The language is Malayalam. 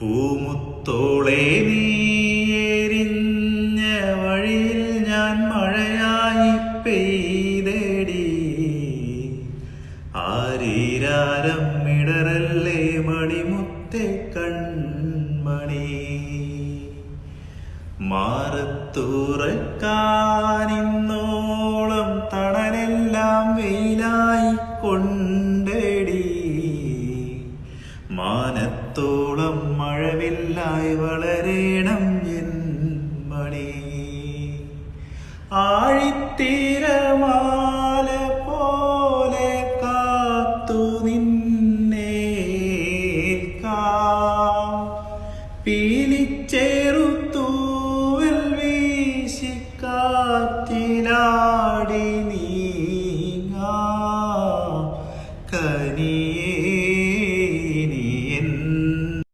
പൂമുത്തോളെ നീ എരിഞ്ഞ വഴിയിൽ ഞാൻ മഴയായി പെയ്തേടി. ആരീരാരം ഇടറല്ലേ മണിമുത്തെ കൺമണി. മാറത്തുറക്കാനിന്നോളം തണലെല്ലാം വെയിലായി കൊണ്ടേടി. മാനത്തോളം മഴവില്ലായി വളരേണം എൻ മണി. ആഴിത്തിരമാല പോലെ കാത്തു നിന്നേൽക്കാം.